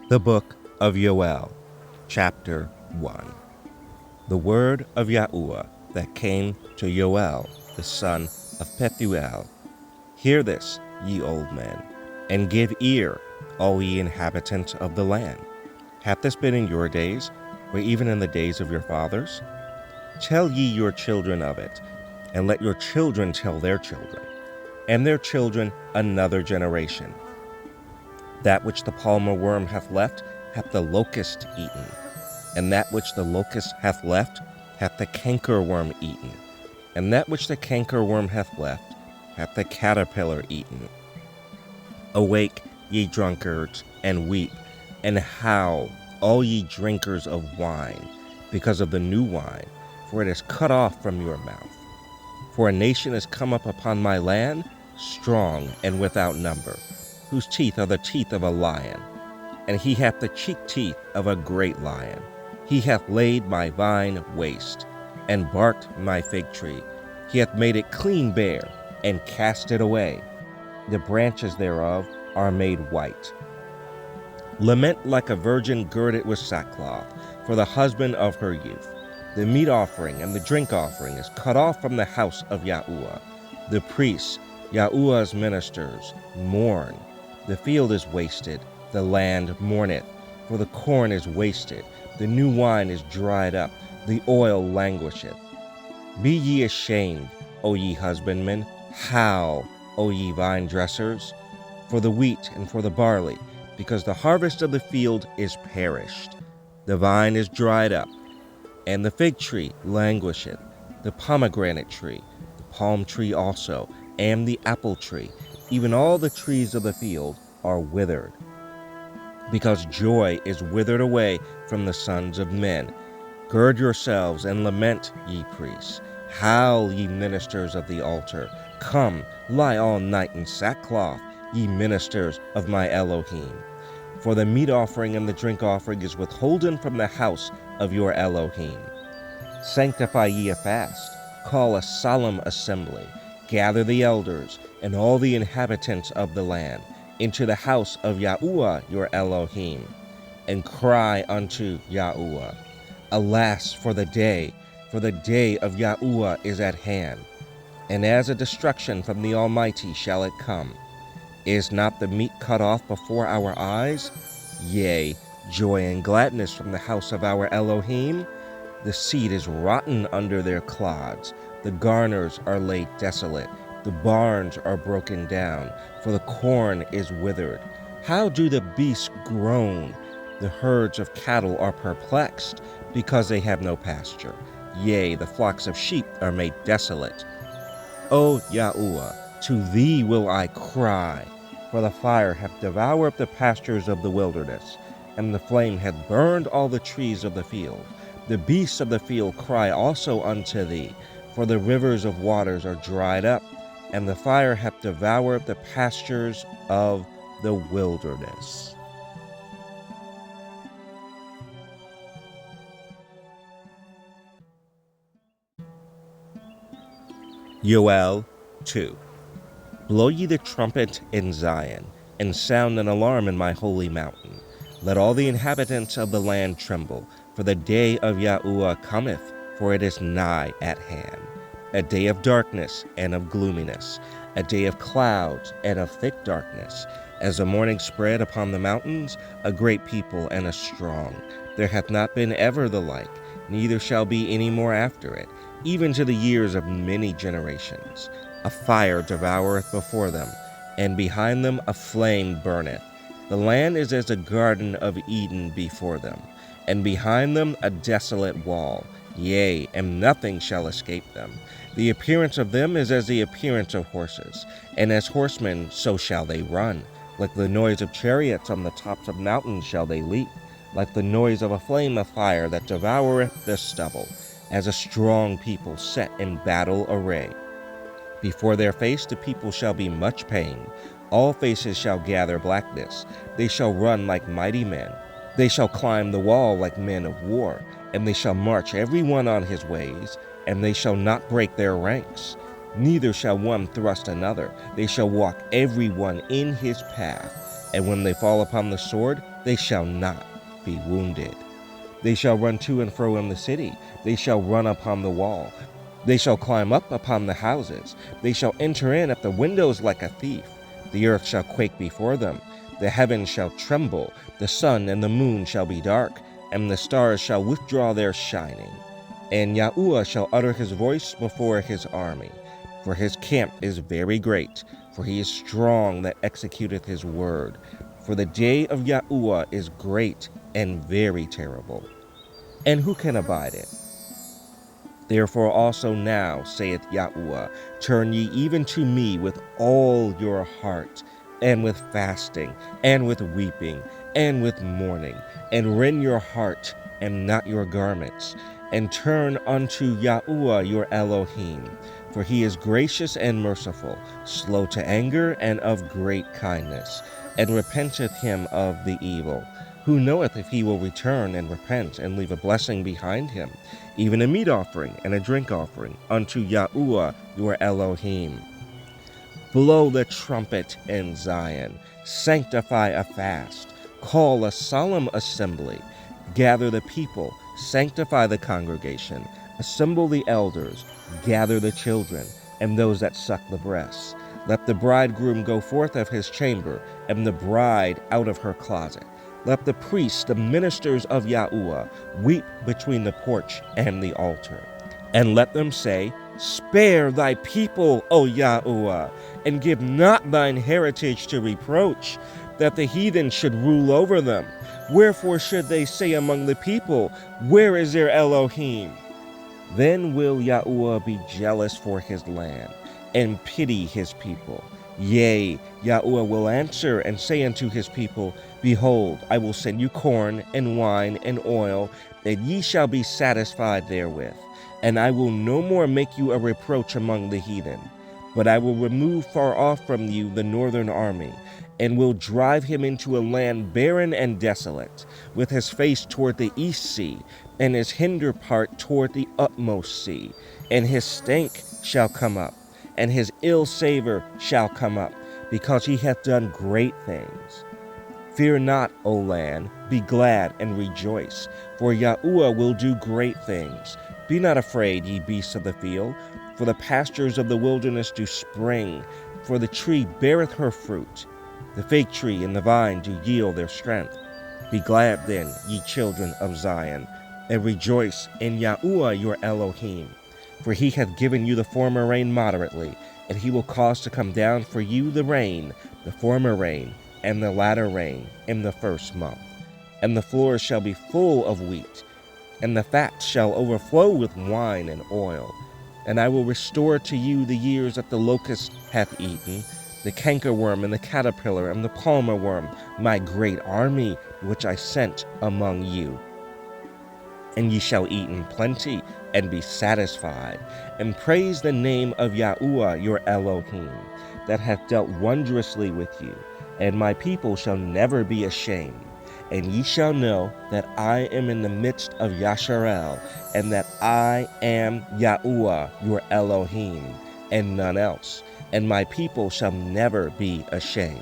The Book of Yoel, Chapter 1. The word of Yahuwah that came to Yoel, the son of Pethuel. Hear this, ye old men, and give ear, all ye inhabitants of the land. Hath this been in your days, or even in the days of your fathers? Tell ye your children of it, and let your children tell their children, and their children another generation. That which the palmer worm hath left, hath the locust eaten, and that which the locust hath left, hath the cankerworm eaten, and that which the cankerworm hath left, hath the caterpillar eaten. Awake, ye drunkards, and weep, and howl, all ye drinkers of wine, because of the new wine, for it is cut off from your mouth. For a nation is come up upon my land, strong and without number, whose teeth are the teeth of a lion, and he hath the cheek teeth of a great lion. He hath laid my vine waste, and barked my fig tree. He hath made it clean bare, and cast it away. The branches thereof are made white. Lament like a virgin girded with sackcloth, for the husband of her youth. The meat offering and the drink offering is cut off from the house of Yahuwah. The priests, Yahuwah's ministers, mourn. The field is wasted, the land mourneth, for the corn is wasted, the new wine is dried up, the oil languisheth. Be ye ashamed, O ye husbandmen, howl, O ye vine dressers, for the wheat and for the barley, because the harvest of the field is perished. The vine is dried up, and the fig tree languisheth, the pomegranate tree, the palm tree also, and the apple tree, even all the trees of the field are withered. Because joy is withered away from the sons of men. Gird yourselves and lament, ye priests. Howl, ye ministers of the altar. Come, lie all night in sackcloth, ye ministers of my Elohim. For the meat offering and the drink offering is withholden from the house of your Elohim. Sanctify ye a fast, call a solemn assembly, gather the elders and all the inhabitants of the land into the house of Yahuwah your Elohim, and cry unto Yahuwah. Alas for the day of Yahuwah is at hand, and as a destruction from the Almighty shall it come. Is not the meat cut off before our eyes? Yea, joy and gladness from the house of our Elohim. The seed is rotten under their clods, the garners are laid desolate, the barns are broken down, for the corn is withered. How do the beasts groan? The herds of cattle are perplexed, because they have no pasture. Yea, the flocks of sheep are made desolate. O Yahuwah, to thee will I cry, for the fire hath devoured the pastures of the wilderness, and the flame hath burned all the trees of the field. The beasts of the field cry also unto thee, for the rivers of waters are dried up, and the fire hath devoured the pastures of the wilderness. Yoel 2. Blow ye the trumpet in Zion, and sound an alarm in my holy mountain. Let all the inhabitants of the land tremble, for the day of Yahuwah cometh, for it is nigh at hand. A day of darkness and of gloominess, a day of clouds and of thick darkness. As the morning spread upon the mountains, a great people and a strong. There hath not been ever the like, neither shall be any more after it, even to the years of many generations. A fire devoureth before them, and behind them a flame burneth. The land is as a garden of Eden before them, and behind them a desolate wall. Yea, and nothing shall escape them. The appearance of them is as the appearance of horses, and as horsemen so shall they run. Like the noise of chariots on the tops of mountains shall they leap, like the noise of a flame of fire that devoureth the stubble, as a strong people set in battle array. Before their face the people shall be much pained. All faces shall gather blackness. They shall run like mighty men. They shall climb the wall like men of war, and they shall march every one on his ways, and they shall not break their ranks. Neither shall one thrust another. They shall walk every one in his path. And when they fall upon the sword, they shall not be wounded. They shall run to and fro in the city. They shall run upon the wall. They shall climb up upon the houses. They shall enter in at the windows like a thief. The earth shall quake before them. The heavens shall tremble. The sun and the moon shall be dark, and the stars shall withdraw their shining. And Yahuwah shall utter his voice before his army. For his camp is very great, for he is strong that executeth his word. For the day of Yahuwah is great and very terrible. And who can abide it? Therefore also now, saith Yahuwah, turn ye even to me with all your heart, and with fasting, and with weeping, and with mourning, and rend your heart, and not your garments, and turn unto Yahuwah your Elohim. For he is gracious and merciful, slow to anger, and of great kindness, and repenteth him of the evil. Who knoweth if he will return and repent, and leave a blessing behind him, even a meat offering and a drink offering unto Yahuwah your Elohim? Blow the trumpet in Zion, sanctify a fast, call a solemn assembly, gather the people, sanctify the congregation, assemble the elders, gather the children, and those that suck the breasts. Let the bridegroom go forth of his chamber, and the bride out of her closet. Let the priests, the ministers of Yahuwah, weep between the porch and the altar. And let them say, Spare thy people, O Yahuwah, and give not thine heritage to reproach, that the heathen should rule over them. Wherefore should they say among the people, Where is their Elohim? Then will Yahuwah be jealous for his land, and pity his people. Yea, Yahuwah will answer and say unto his people, Behold, I will send you corn, and wine, and oil, that ye shall be satisfied therewith. And I will no more make you a reproach among the heathen, but I will remove far off from you the northern army, and will drive him into a land barren and desolate, with his face toward the east sea, and his hinder part toward the utmost sea. And his stank shall come up, and his ill savor shall come up, because he hath done great things. Fear not, O land, be glad and rejoice, for Yahuwah will do great things. Be not afraid, ye beasts of the field, for the pastures of the wilderness do spring, for the tree beareth her fruit. The fig tree and the vine do yield their strength. Be glad then, ye children of Zion, and rejoice in Yahuwah your Elohim. For he hath given you the former rain moderately, and he will cause to come down for you the rain, the former rain, and the latter rain in the first month. And the floors shall be full of wheat, and the fats shall overflow with wine and oil. And I will restore to you the years that the locust hath eaten, the cankerworm and the caterpillar and the palmer worm, my great army which I sent among you. And ye shall eat in plenty, and be satisfied, and praise the name of Yahuwah your Elohim, that hath dealt wondrously with you. And my people shall never be ashamed. And ye shall know that I am in the midst of Yasharel, and that I am Yahuwah your Elohim, and none else. And my people shall never be ashamed.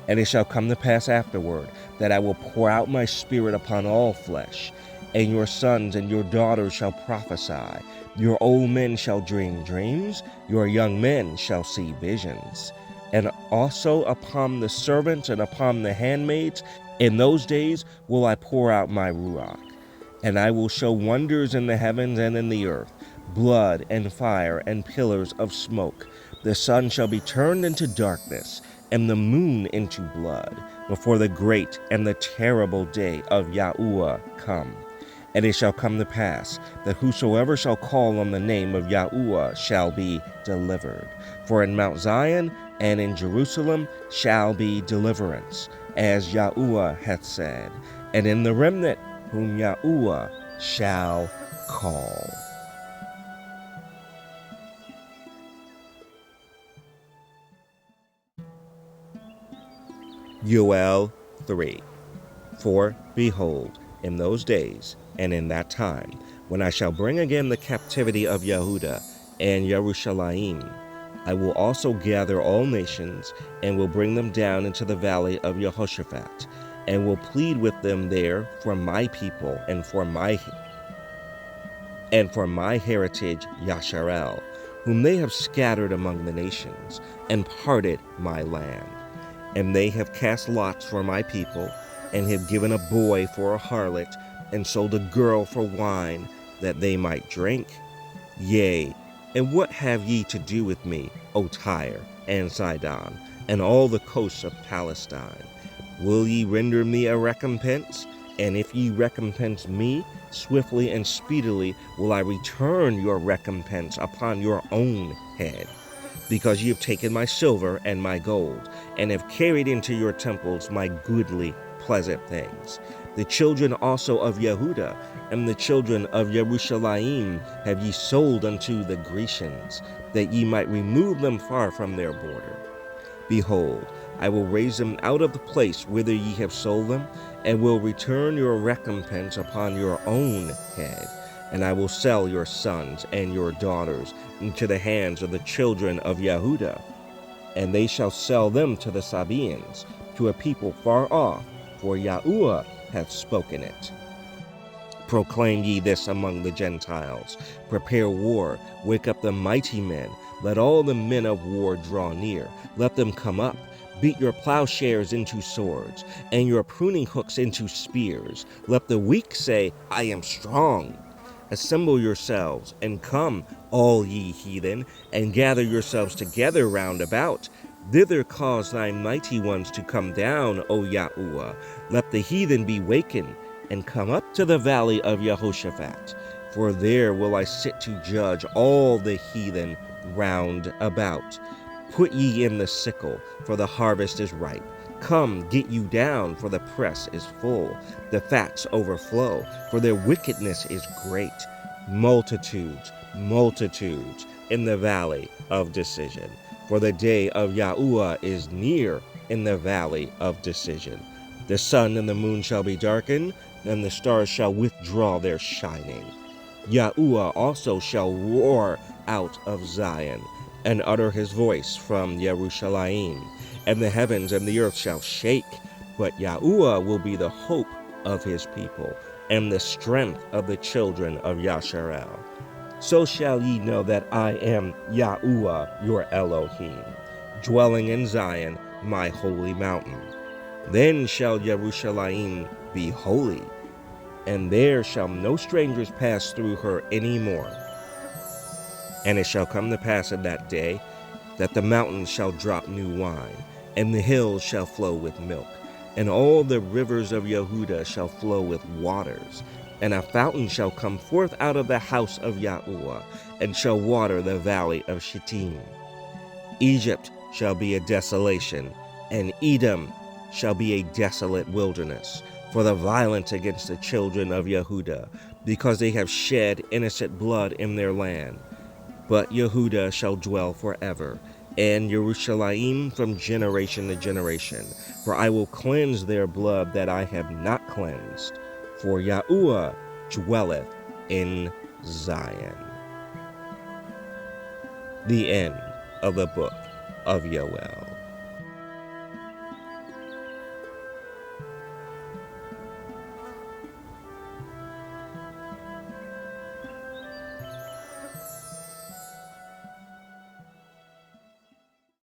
And it shall come to pass afterward, that I will pour out my spirit upon all flesh, and your sons and your daughters shall prophesy. Your old men shall dream dreams, your young men shall see visions. And also upon the servants and upon the handmaids, in those days will I pour out my Ruach. And I will show wonders in the heavens and in the earth, blood and fire and pillars of smoke. The sun shall be turned into darkness, and the moon into blood, before the great and the terrible day of Yahuwah come. And it shall come to pass that whosoever shall call on the name of Yahuwah shall be delivered. For in Mount Zion and in Jerusalem shall be deliverance, as Yahuwah hath said, and in the remnant whom Yahuwah shall call. Yoel 3. For behold, in those days and in that time, when I shall bring again the captivity of Yehuda and Yerushalayim, I will also gather all nations, and will bring them down into the valley of Jehoshaphat, and will plead with them there for my people and for my heritage Yasharel, whom they have scattered among the nations, and parted my land. And they have cast lots for my people, and have given a boy for a harlot, and sold a girl for wine, that they might drink. Yea, and what have ye to do with me, O Tyre and Sidon, and all the coasts of Palestine? Will ye render me a recompense? And if ye recompense me, swiftly and speedily will I return your recompense upon your own head. Because ye have taken my silver and my gold, and have carried into your temples my goodly, pleasant things. The children also of Yehuda and the children of Yerushalayim have ye sold unto the Grecians, that ye might remove them far from their border. Behold, I will raise them out of the place whither ye have sold them, and will return your recompense upon your own head. And I will sell your sons and your daughters into the hands of the children of Yehuda, and they shall sell them to the Sabaeans, to a people far off, for Yahuwah hath spoken it. Proclaim ye this among the Gentiles. Prepare war, wake up the mighty men. Let all the men of war draw near. Let them come up. Beat your plowshares into swords, and your pruning hooks into spears. Let the weak say, I am strong. Assemble yourselves, and come, all ye heathen, and gather yourselves together round about. Thither cause thy mighty ones to come down, O Yahuwah. Let the heathen be wakened, and come up to the valley of Yehoshaphat. For there will I sit to judge all the heathen round about. Put ye in the sickle, for the harvest is ripe. Come, get you down, for the press is full. The fats overflow, for their wickedness is great. Multitudes, multitudes in the valley of decision. For the day of Yahuwah is near in the valley of decision. The sun and the moon shall be darkened, and the stars shall withdraw their shining. Yahuwah also shall roar out of Zion, and utter his voice from Yerushalayim, and the heavens and the earth shall shake. But Yahuwah will be the hope of his people, and the strength of the children of Yasharel. So shall ye know that I am Yahuwah your Elohim, dwelling in Zion, my holy mountain. Then shall Yerushalayim be holy, and there shall no strangers pass through her any more. And it shall come to pass in that day, that the mountains shall drop new wine, and the hills shall flow with milk, and all the rivers of Yehuda shall flow with waters. And a fountain shall come forth out of the house of Yahuwah, and shall water the valley of Shittim. Egypt shall be a desolation, and Edom shall be a desolate wilderness, for the violence against the children of Yehuda, because they have shed innocent blood in their land. But Yehuda shall dwell forever, and Yerushalayim from generation to generation. For I will cleanse their blood that I have not cleansed, for Yahuwah dwelleth in Zion. The end of the book of Yoel.